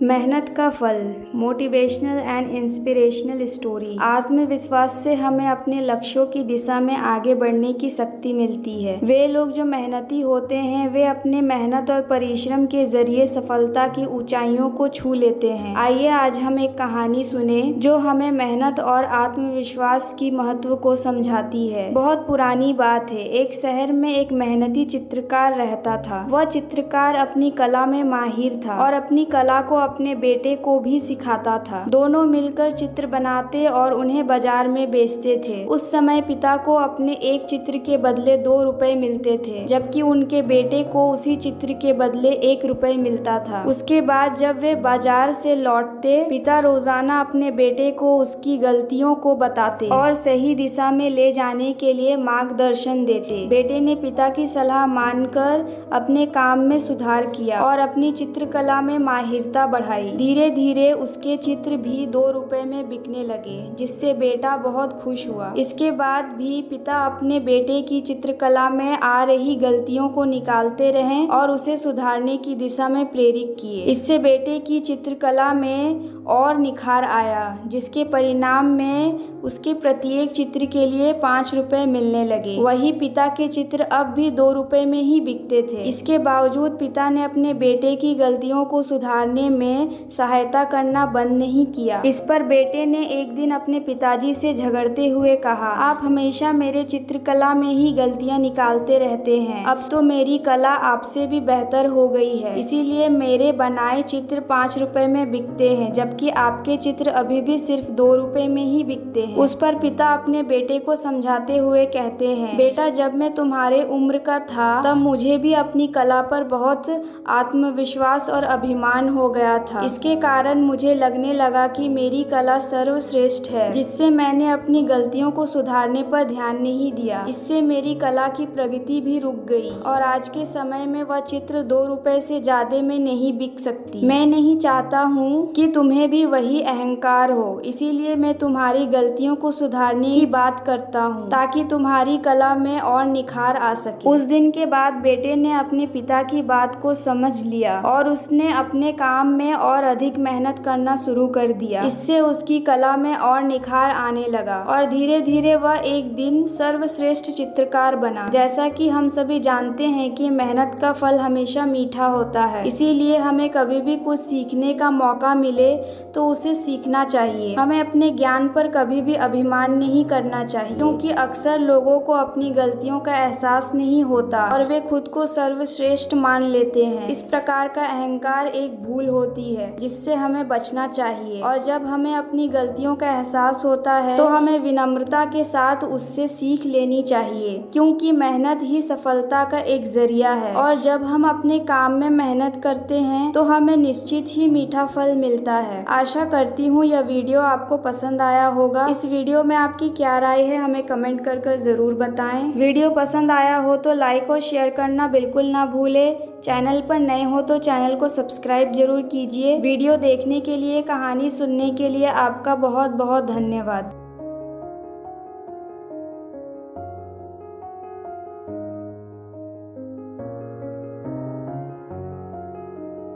मेहनत का फल, मोटिवेशनल एंड इंस्पिरेशनल स्टोरी। आत्मविश्वास से हमें अपने लक्ष्यों की दिशा में आगे बढ़ने की शक्ति मिलती है। वे लोग जो मेहनती होते हैं वे अपने मेहनत और परिश्रम के जरिए सफलता की ऊंचाइयों को छू लेते हैं। आइए आज हम एक कहानी सुने जो हमें मेहनत और आत्मविश्वास की महत्व को समझाती है। बहुत पुरानी बात है, एक शहर में एक मेहनती चित्रकार रहता था। वह चित्रकार अपनी कला में माहिर था और अपनी कला को अपने बेटे को भी सिखाता था। दोनों मिलकर चित्र बनाते और उन्हें बाजार में बेचते थे। उस समय पिता को अपने एक चित्र के बदले 2 रुपए मिलते थे, जबकि उनके बेटे को उसी चित्र के बदले 1 रुपए मिलता था। उसके बाद जब वे बाजार से लौटते, पिता रोजाना अपने बेटे को उसकी गलतियों को बताते और सही दिशा में ले जाने के लिए मार्गदर्शन देते। बेटे ने पिता की सलाह मानकर अपने काम में सुधार किया और अपनी चित्रकला में माहिरता बढ़ाई। धीरे धीरे उसके चित्र भी 2 रुपए में बिकने लगे, जिससे बेटा बहुत खुश हुआ। इसके बाद भी पिता अपने बेटे की चित्रकला में आ रही गलतियों को निकालते रहे और उसे सुधारने की दिशा में प्रेरित किए। इससे बेटे की चित्रकला में और निखार आया, जिसके परिणाम में उसके प्रत्येक चित्र के लिए 5 रुपए मिलने लगे। वही पिता के चित्र अब भी 2 रुपए में ही बिकते थे। इसके बावजूद पिता ने अपने बेटे की गलतियों को सुधारने में सहायता करना बंद नहीं किया। इस पर बेटे ने एक दिन अपने पिताजी से झगड़ते हुए कहा, आप हमेशा मेरे चित्रकला में ही गलतियां निकालते रहते हैं। अब तो मेरी कला आपसे भी बेहतर हो गई है, इसीलिए मेरे बनाए चित्र 5 रुपए में बिकते हैं, जबकि आपके चित्र अभी भी सिर्फ 2 रुपए में ही बिकते हैं। उस पर पिता अपने बेटे को समझाते हुए कहते हैं, बेटा, जब मैं तुम्हारे उम्र का था तब मुझे भी अपनी कला पर बहुत आत्मविश्वास और अभिमान हो गया था। इसके कारण मुझे लगने लगा कि मेरी कला सर्वश्रेष्ठ है, जिससे मैंने अपनी गलतियों को सुधारने पर ध्यान नहीं दिया। इससे मेरी कला की प्रगति भी रुक गई और आज के समय में वह चित्र 2 रुपए से ज्यादा में नहीं बिक सकती। मैं नहीं चाहता हूँ कि तुम्हें भी वही अहंकार हो, इसीलिए मैं तुम्हारी गलतियों को सुधारने की बात करता हूँ, ताकि तुम्हारी कला में और निखार आ सके। उस दिन के बाद बेटे ने अपने पिता की बात को समझ लिया और उसने अपने काम में और अधिक मेहनत करना शुरू कर दिया। इससे उसकी कला में और निखार आने लगा और धीरे धीरे वह एक दिन सर्वश्रेष्ठ चित्रकार बना। जैसा कि हम सभी जानते हैं कि मेहनत का फल हमेशा मीठा होता है, इसीलिए हमें कभी भी कुछ सीखने का मौका मिले तो उसे सीखना चाहिए। हमें अपने ज्ञान पर कभी भी अभिमान नहीं करना चाहिए, क्योंकि अक्सर लोगों को अपनी गलतियों का एहसास नहीं होता और वे खुद को सर्वश्रेष्ठ मान लेते हैं। इस प्रकार का अहंकार एक भूल होती है जिससे हमें बचना चाहिए, और जब हमें अपनी गलतियों का एहसास होता है तो हमें विनम्रता के साथ उससे सीख लेनी चाहिए, क्योंकि मेहनत ही सफलता का एक जरिया है। और जब हम अपने काम में मेहनत करते हैं तो हमें निश्चित ही मीठा फल मिलता है। आशा करती हूँ यह वीडियो आपको पसंद आया होगा। इस वीडियो में आपकी क्या राय है हमें कमेंट कर जरूर बताएं। वीडियो पसंद आया हो तो लाइक और शेयर करना बिल्कुल ना भूले। चैनल पर नए हो तो चैनल को सब्सक्राइब जरूर कीजिए। वीडियो देखने के लिए, कहानी सुनने के लिए आपका बहुत बहुत धन्यवाद।